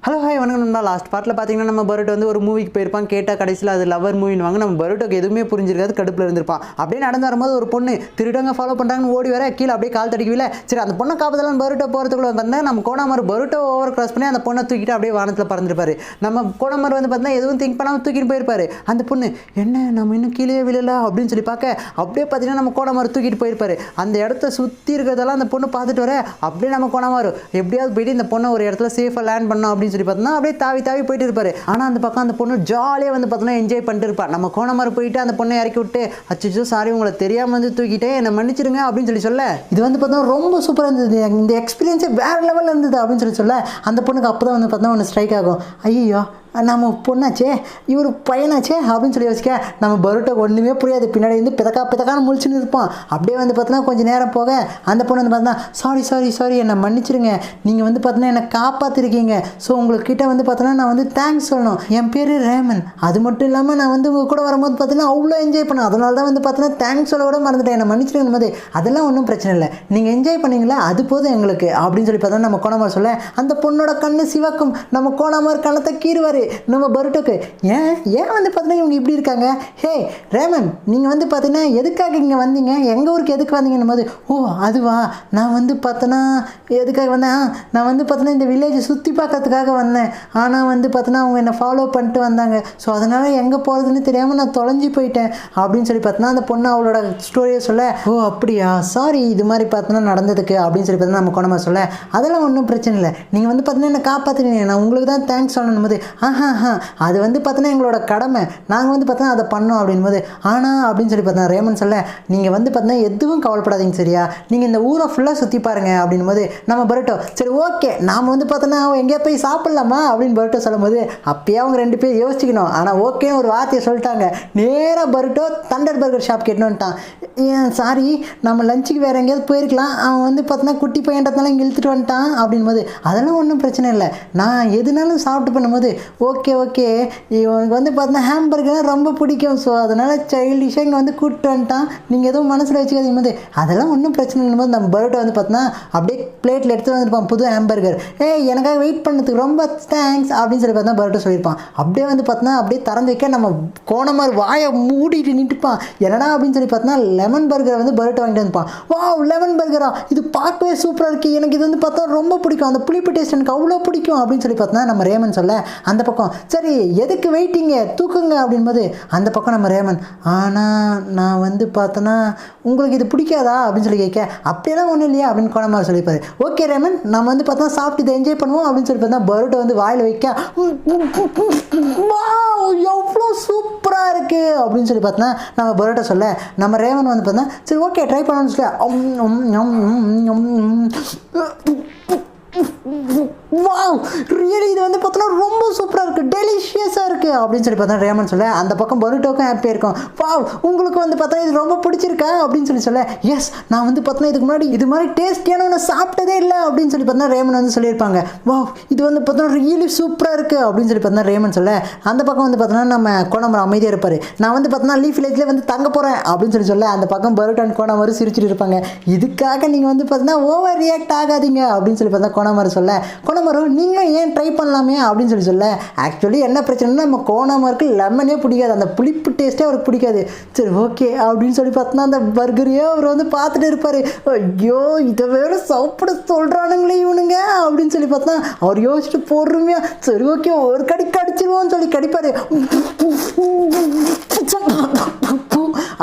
Hello hi வணக்கம் நண்பா. Last பார்ட்டில் பார்த்தீங்கன்னா நம்ம பரோட்டோ வந்து ஒரு மூவிக்கு போயிருப்பான். கேட்டால் கடைசியில் அது லவர் மூவின்னு வாங்க. நம்ம பரோட்டோக்கு எதுவுமே புரிஞ்சிருக்காது, கடுப்பில் இருந்திருப்பான். அப்படியே நடந்து வரும்போது ஒரு பொண்ணு திருடங்க ஃபாலோ பண்ணுறாங்கன்னு ஓடி வர கீழே அப்படியே கால் தடிக்கவில்லை. சரி அந்த பொண்ணை காப்பதெல்லாம் பரோட்டோ போகிறதுக்குள்ள வந்தால் நம்ம கோணாமர் பரோட்டோ ஓவர் கிராஸ் பண்ணி அந்த பொண்ணை தூக்கிட்டு அப்படியே வானத்தில் பறந்துருப்பாரு. நம்ம கோணாமர் வந்து பார்த்தீங்கன்னா எதுவும் திங்க் பண்ணாமல் தூக்கிட்டு போயிருப்பாரு. அந்த பொண்ணு என்ன நம்ம இன்னும் கீழே விழல அப்படின்னு சொல்லி பார்க்க அப்படியே பார்த்தீங்கன்னா நம்ம கோணாமர் தூக்கிட்டு போயிருப்பாரு. அந்த இடத்த சுற்றி இருக்கிறதெல்லாம் அந்த பொண்ணு பார்த்துட்டு வர அப்படியே நம்ம கோணாமர் எப்படியாவது போயிட்டு இந்த பொண்ணை ஒரு இடத்துல சேஃபாக லேண்ட் பண்ணோம் அப்படின்னு சொல்லி பார்த்தோம்னா அப்படியே தாவி போயிட்டு இருப்பாரு. ஆனால் அந்த பக்கம் அந்த பொண்ணு ஜாலியாக வந்து பார்த்தோன்னா என்ஜாய் பண்ணிட்டு இருப்பா. நம்ம கோணமாரி போயிட்டு அந்த பொண்ணை இறக்கி விட்டு அச்சோ சாரி உங்களை தெரியாமல் வந்து தூக்கிட்டேன் என்னை மன்னிச்சிருங்க அப்படின்னு சொல்லி சொல்ல இது வந்து பார்த்தோன்னா ரொம்ப சூப்பராக இருந்தது. இந்த எக்ஸ்பீரியன்ஸே வேறு லெவலில் இருந்தது அப்படின்னு சொல்லி அந்த பொண்ணுக்கு அப்போ தான் வந்து பார்த்தோன்னா ஒன்று ஸ்ட்ரைக் ஆகும். ஐயோ நம்ம பொண்ணாச்சே இவர் பையனாச்சே அப்படின்னு சொல்லி யோசிக்க நம்ம பரோட்டோ ஒன்றுமே புரியாது. பின்னாடி வந்து பிதக்கான முழிச்சுன்னு இருப்போம். அப்படியே வந்து பார்த்தோன்னா கொஞ்சம் நேரம் போக அந்த பொண்ணு வந்து பார்த்தோன்னா சாரி என்னை மன்னிச்சிருங்க, நீங்கள் வந்து பார்த்தோன்னா என்னை காப்பாற்றிருக்கீங்க. ஸோ உங்கள்கிட்ட வந்து பார்த்தோன்னா நான் வந்து தேங்க்ஸ் சொல்லணும். என் பேர் ரேமன். அது மட்டும் இல்லாமல் நான் வந்து உங்கள் கூட வரும்போது பார்த்தீங்கன்னா அவ்வளோ என்ஜாய் பண்ணேன். அதனால தான் வந்து பார்த்தோன்னா தேங்க்ஸ் சொல்ல கூட மறந்துட்டேன், என்னை மன்னிச்சிருக்கும் போது அதெல்லாம் ஒன்றும் பிரச்சனை இல்லை, நீங்கள் என்ஜாய் பண்ணீங்களா அது போதும் எங்களுக்கு அப்படின்னு சொல்லி பார்த்தோன்னா நம்ம கோணமார் சொல்ல அந்த பொண்ணோட கண்ணு சிவக்கும். நம்ம கோணமார் கண்ணத்தை கீறுவார் நம்ம பரோட்டோக்கு. ஏன் வந்து பார்த்தீங்கன்னா இவங்க இப்படி இருக்காங்க. ஹே ரேமன் நீங்கள் வந்து பார்த்தீங்கன்னா எதுக்காக இங்கே வந்தீங்க, எங்கள் ஊருக்கு எதுக்கு வந்தீங்கன்னும் போது ஓ அதுவா நான் வந்து பார்த்தோன்னா எதுக்காக வந்தேன், நான் வந்து பார்த்தோன்னா இந்த வில்லேஜை சுற்றி பார்க்கறதுக்காக வந்தேன். ஆனால் வந்து பார்த்தோன்னா அவங்க என்னை ஃபாலோ பண்ணிட்டு வந்தாங்க. ஸோ அதனால் எங்கே போகிறதுன்னு தெரியாமல் நான் தொலைஞ்சி போயிட்டேன் அப்படின்னு சொல்லி பார்த்தோன்னா அந்த பொண்ணு அவளோட ஸ்டோரியை சொல்ல ஓ அப்படியா சாரி இது மாதிரி பார்த்தோன்னா நடந்ததுக்கு அப்படின்னு சொல்லி பார்த்தோன்னா நம்ம கொண்டமா சொல்ல அதெல்லாம் ஒன்றும் பிரச்சனை இல்லை, நீங்கள் வந்து பார்த்தீங்கன்னா என்னை காப்பாற்றுறீங்க, நான் உங்களுக்கு தான் தேங்க்ஸ் சொல்லணும் போது அது வந்து பார்த்தோன்னா எங்களோட கடமை, நாங்கள் வந்து பார்த்தோன்னா அதை பண்ணோம் அப்படின்போது ஆனால் அப்படின்னு சொல்லி பார்த்தோன்னா ரேமன் சொல்ல நீங்கள் வந்து பார்த்தோன்னா எதுவும் கவலைப்படாதீங்க சரியா, நீங்கள் இந்த ஊரை ஃபுல்லாக சுற்றி பாருங்கள் அப்படின் போது நம்ம பரோட்டோ சரி ஓகே நாம் வந்து பார்த்தோன்னா எங்கேயா போய் சாப்பிட்லாமா அப்படின்னு பரோட்டோ சொல்லும்போது அப்பயே அவங்க ரெண்டு பேர் யோசிக்கணும். ஆனால் ஓகேன்னு ஒரு வார்த்தையை சொல்லிட்டாங்க. நேராக பரோட்டோ தண்டர் பர்கர் ஷாப் கேட்டோன்ட்டான். ஏன் சாரி நம்ம லஞ்சுக்கு வேறு எங்கேயாவது போயிருக்கலாம், அவன் வந்து பார்த்தோன்னா குட்டி பையன்றதுனால இங்கே இழுத்துட்டு வந்துட்டான் அப்படின் போது அதெல்லாம் ஒன்றும் பிரச்சனை இல்லை, நான் எதுனாலும் சாப்பிட்டு பண்ணும்போது ஓகே இவனுக்கு வந்து பார்த்தீங்கன்னா ஹாம்பர்கர்னால் ரொம்ப பிடிக்கும். ஸோ அதனால் சைல்டிஷாக இங்கே வந்து கூப்பிட்டு வந்துட்டான், நீங்கள் எதுவும் மனசில் வச்சுக்காதீங்க போது அதெல்லாம் ஒன்றும் பிரச்சனை இல்லைம்போது நம்ம பரோட்டோ வந்து பார்த்தோன்னா அப்படியே பிளேட்டில் எடுத்து வந்துருப்பான் புது ஹாம்பர்கர். எனக்காக வெயிட் பண்ணதுக்கு ரொம்ப தேங்க்ஸ் அப்படின்னு சொல்லி பார்த்தா பரோட்டோ சொல்லியிருப்பான். அப்படியே வந்து பார்த்தோன்னா அப்படியே திறந்து வைக்க நம்ம கோணமார் வாயை மூடிட்டு நின்றுப்பான். என்னடா அப்படின்னு சொல்லி பார்த்தோன்னா லெமன் பர்கரை வந்து பரோட்டோ வாங்கிட்டு வந்துப்பான். வா லெமன் பர்கரா இது பார்க்கவே சூப்பராக இருக்குது, எனக்கு இது வந்து பார்த்தா ரொம்ப பிடிக்கும், அந்த புளிப்பு டேஸ்ட் எனக்கு அவ்வளோ பிடிக்கும் அப்படின்னு சொல்லி பார்த்தோன்னா நம்ம ரேமன் சொல்ல அந்த பக்கம் சரி எதுக்கு வெயிட்டிங்க தூக்குங்க அப்படின்போது அந்த பக்கம் நம்ம ரேமன் ஆனால் நான் வந்து பார்த்தோன்னா உங்களுக்கு இது பிடிக்காதா அப்படின்னு சொல்லி கேட்க அப்படியெல்லாம் ஒன்றும் இல்லையா அப்படின்னு கோணமார் சொல்லியிருப்பாரு. ஓகே ரேமன் நம்ம வந்து பார்த்தா சாப்பிட்டு இதை என்ஜாய் பண்ணுவோம் அப்படின்னு சொல்லி பார்த்தா பரோட்டோ வந்து வாயில் வைக்க எவ்வளோ சூப்பராக இருக்குது அப்படின்னு சொல்லி பார்த்தோன்னா நம்ம பரோட்டோ சொல்ல நம்ம ரேமன் வந்து பார்த்தா சரி ஓகே ட்ரை பண்ணணும்னு சொல்லி வாவ் ரியலி இது வந்து பார்த்தோன்னா ரொம்ப சூப்பராக இருக்குது, டெலிஷியஸாக இருக்குது அப்படின்னு சொல்லி பார்த்தா ரேமன் சொல்ல அந்த பக்கம் பரோட்டோக்கும் ஹாப்பியாக இருக்கும். வாவ் உங்களுக்கு வந்து பார்த்தா இது ரொம்ப பிடிச்சிருக்கா அப்படின்னு சொல்ல எஸ் நான் வந்து பார்த்தோன்னா இதுக்கு முன்னாடி இது மாதிரி டேஸ்டியான ஒன்று சாப்பிட்டதே இல்லை அப்படின்னு சொல்லி பார்த்தா ரேமன் வந்து சொல்லியிருப்பாங்க. வாவ் இது வந்து பார்த்தோன்னா ரியலி சூப்பராக இருக்குது அப்படின்னு சொல்லி பார்த்தா ரேமன் சொல்ல அந்த பக்கம் வந்து பார்த்தோன்னா நம்ம கோணமர் அமைதியாக இருப்பார். நான் வந்து பார்த்தோன்னா லீஃப் வில்லேஜில் வந்து தங்க போகிறேன் அப்படின்னு சொல்ல அந்த பக்கம் பரோட்டோ அண்ட் கோணமர் சிரிச்சுட்டு இருப்பாங்க. இதுக்காக நீங்கள் வந்து பார்த்தீங்கன்னா ஓவர் ரியாக்ட் ஆகாதீங்க அப்படின்னு சொல்லி பார்த்தா கோணமர் சொல்ல கோணமரம் நீங்கள் ஏன் ட்ரை பண்ணலாமே அப்படின்னு சொல்ல ஆக்சுவலி என்ன பிரச்சனைனா நம்ம கோணமருக்கு லெமனே பிடிக்காது, அந்த புளிப்பு டேஸ்ட்டே அவருக்கு பிடிக்காது. சரி ஓகே அப்படின்னு சொல்லி பார்த்தோன்னா அந்த பர்கரையோ அவர் வந்து பார்த்துட்டு இருப்பார். ஐயோ இதை வேறு சாப்பிட சொல்கிறானுங்களே இவனுங்க அப்படின்னு சொல்லி பார்த்தா அவர் யோசிச்சுட்டு பொறுமையாக சரி ஓகே ஒரு கடி கடிச்சிருவோன்னு சொல்லி கடிப்பார்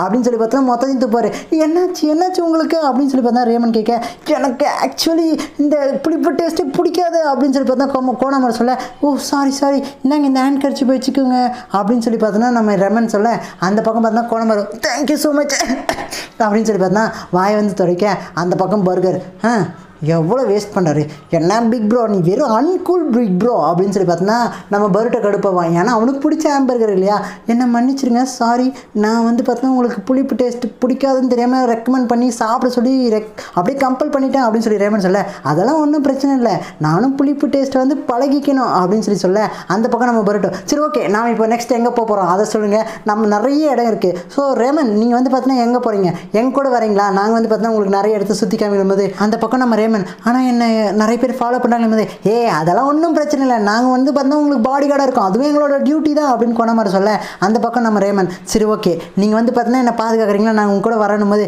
அப்படின்னு சொல்லி பார்த்தா மொத்தத்தையும் துப்பாரு. என்னாச்சு உங்களுக்கு அப்படின்னு சொல்லி பார்த்தா ரேமன் கேட்க எனக்கு ஆக்சுவலி இந்த புளிப்பு டேஸ்ட்டு பிடிக்காது அப்படின்னு சொல்லி பார்த்தா கோணமர் சொல்ல ஓ சாரி இந்தாங்க இந்த ஹேண்ட் கடிச்சு போய் வச்சுக்கோங்க அப்படின்னு சொல்லி பார்த்தோன்னா நம்ம ரெமன் சொல்ல அந்த பக்கம் பார்த்தா கோணமர் தேங்க்யூ ஸோ மச் அப்படின்னு சொல்லி பார்த்தா வாயை வந்து துடைக்க அந்த பக்கம் பர்கர் எவ்வளோ வேஸ்ட் பண்ணுறாரு என்ன பிக் ப்ரோ நீ வெறும் அன்கூல் பிக் ப்ரோ அப்படின்னு சொல்லி பார்த்தோன்னா நம்ம பரோட்டோ கடுப்பாவான். ஏன்னா அவனுக்கு பிடிச்ச ஹாம்பர்கர் இல்லையா, என்ன மன்னிச்சிருங்க சாரி நான் வந்து பார்த்தோன்னா உங்களுக்கு புளிப்பு டேஸ்ட் பிடிக்காதுன்னு தெரியாமல் ரெக்கமெண்ட் பண்ணி சாப்பிட சொல்லி அப்படியே கம்பல் பண்ணிட்டேன் அப்படின்னு சொல்லி ரேமன் சொல்ல அதெல்லாம் ஒன்றும் பிரச்சனை இல்லை, நானும் புளிப்பு டேஸ்ட்டை வந்து பழகிக்கணும் அப்படின்னு சொல்ல அந்த பக்கம் நம்ம பரோட்டோ சரி ஓகே நாம் இப்போ நெக்ஸ்ட் எங்கே போகிறோம் அதை சொல்லுங்கள், நம்ம நிறைய இடம் இருக்குது. ஸோ ரேமன் நீங்கள் வந்து பார்த்தீங்கன்னா எங்கே போகிறீங்க, எங்க கூட வரீங்களா, நாங்கள் வந்து பார்த்தீங்கன்னா உங்களுக்கு நிறைய இடத்த சுற்றி காமிக்கும் போது அந்த பக்கம் நம்ம ரேமன் ஆனால் என்ன நிறைய பேர் ஃபாலோ பண்ணுறாங்க. அதெல்லாம் ஒன்றும் பிரச்சனை இல்லை, நாங்கள் வந்து பார்த்தா உங்களுக்கு பாடி கார்டாக இருக்கும், அதுவே எங்களோட டியூட்டி தான் அப்படின்னு கோணாமர் சொல்ல, அந்த பக்கம் நம்ம ரேமன் சரி ஓகே நீங்கள் வந்து பார்த்தீங்கன்னா என்ன பாதுகாக்கிறீங்களா, நாங்கள் உங்க கூட வரணும் போது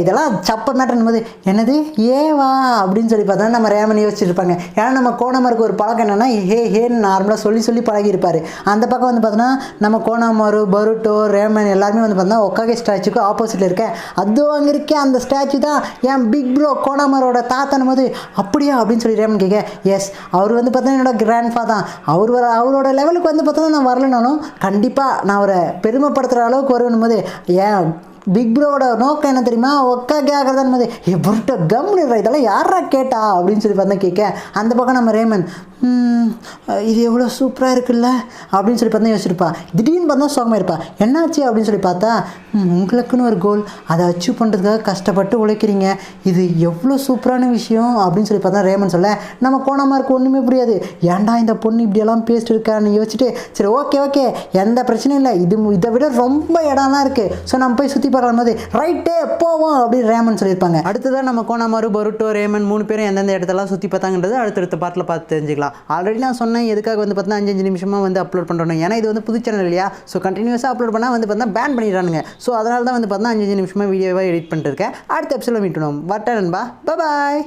இதெல்லாம் சப்ப மேட்டர்னும் போது என்னது ஏவா அப்படின்னு சொல்லி பார்த்தா நம்ம ரேமன் யோசிச்சிருப்பாங்க. ஏன்னா நம்ம கோணாமருக்கு ஒரு பழக்கம் என்னென்னா ஹேன்னு நார்மலாக சொல்லி பழகியிருப்பார். அந்த பக்கம் வந்து பார்த்தோன்னா நம்ம கோணாமரு பருட்டோ ரேமன் எல்லாருமே வந்து பார்த்தோன்னா ஒக்காகே ஸ்டாச்சுக்கு ஆப்போசிட்டில் இருக்கேன், அது அங்கே இருக்கேன் அந்த ஸ்டாச்சு தான் என் பிக் ப்ரோ கோணாமரோட தாத்தனும் போது அப்படியா அப்படின்னு சொல்லி ரேமன் கேட்க, எஸ் அவர் வந்து பார்த்தோன்னா என்னோட கிராண்ட் ஃபாதர் தான், அவரோட லெவலுக்கு வந்து பார்த்தோன்னா நான் வரலனாலும் கண்டிப்பாக நான் அவரை பெருமைப்படுத்துகிற அளவுக்கு வருவனும் போது ஏன் பிக் ப்ரோவோட நோக்கம் என்ன தெரியுமா, ஒக்கா கேட்குறதான் போது பொருட்ட கம்னு இதெல்லாம் யாரா கேட்டா அப்படின்னு சொல்லி பார்த்தா கேட்க, அந்த பக்கம் நம்ம ரேமன் இது எவ்வளோ சூப்பராக இருக்குல்ல அப்படின்னு சொல்லி பார்த்தா யோசிச்சிருப்பா. திடீர்னு பார்த்தா சோகமாக இருப்பா. என்னாச்சு அப்படின்னு சொல்லி பார்த்தா உங்களுக்குன்னு ஒரு கோல், அதை அச்சீவ் பண்ணுறதுக்காக கஷ்டப்பட்டு உழைக்கிறீங்க, இது எவ்வளோ சூப்பரான விஷயம் அப்படின்னு சொல்லி பார்த்தா ரேமன் சொல்ல, நம்ம கோணாமருக்கு ஒன்றுமே புரியாது. ஏன்டா இந்த பொண்ணு இப்படியெல்லாம் பேசிட்டு இருக்கான்னு யோசிச்சுட்டு சரி ஓகே எந்த பிரச்சனையும் இல்லை, இதை விட ரொம்ப இடம்லாம் இருக்குது, ஸோ நம்ம போய் சுற்றி பார்க்கலாம் போது ரைட்டே போவோம் அப்படின்னு ரேமன் சொல்லியிருப்பாங்க. அடுத்ததான் நம்ம கோணாமரு பருட்டோ ரேமன் 3 பேரும் எந்தெந்த இடத்தெல்லாம் சுற்றி பார்த்தாங்கன்றது அடுத்தடுத்த பாட்டில் பார்த்து தெரிஞ்சுக்கலாம். ஆல்ரெடி நான் சொன்னேன் எதுக்காக வந்து பார்த்தா 5 நிமிஷமாக வந்து அப்லோட் பண்ணுறோம், ஏன்னா இது வந்து புது சேனல் இல்லையா, ஸோ கண்டினியூஸாக அப்லோட் பண்ணால் வந்து பார்த்தா பேன் பண்ணிடுறானுங்க. ஸோ அதனால தான் வந்து பார்த்தா 5 நிமிஷமாக வீடியோவாக எடிட் பண்ணிட்டு இருக்கேன். அடுத்த எபிசோட மீட் பண்ணுவோம். வட்டா நண்பா, பாய்.